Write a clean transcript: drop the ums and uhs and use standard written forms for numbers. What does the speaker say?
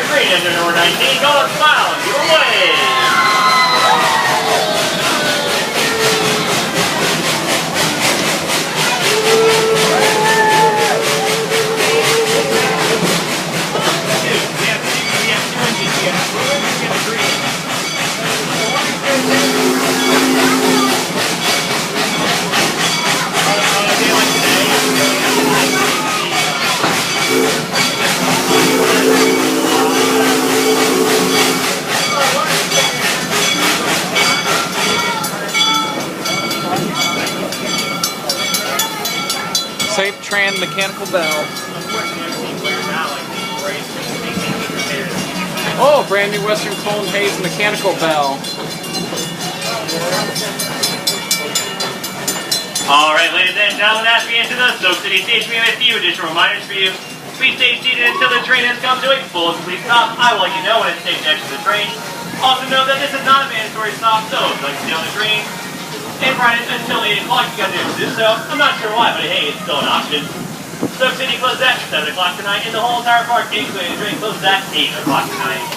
green, enter number 19, Golden Smile, your way. Safetran mechanical bell. Oh, brand new Western Cullen Hayes mechanical bell. Alright, ladies and gentlemen, that's the end of the Soak City stage. We have a few additional reminders for you. Please stay seated until the train has come to a full and complete stop. I will let you know when it's safe to exit the train. Also know that this is not a mandatory stop, so if you'd like to stay on the train and ride it until 8 o'clock, you got to do so. I'm not sure why, but hey, it's still an option. Soak City closes at 7 o'clock tonight, and the whole entire park, including the train, closes at 8 o'clock tonight.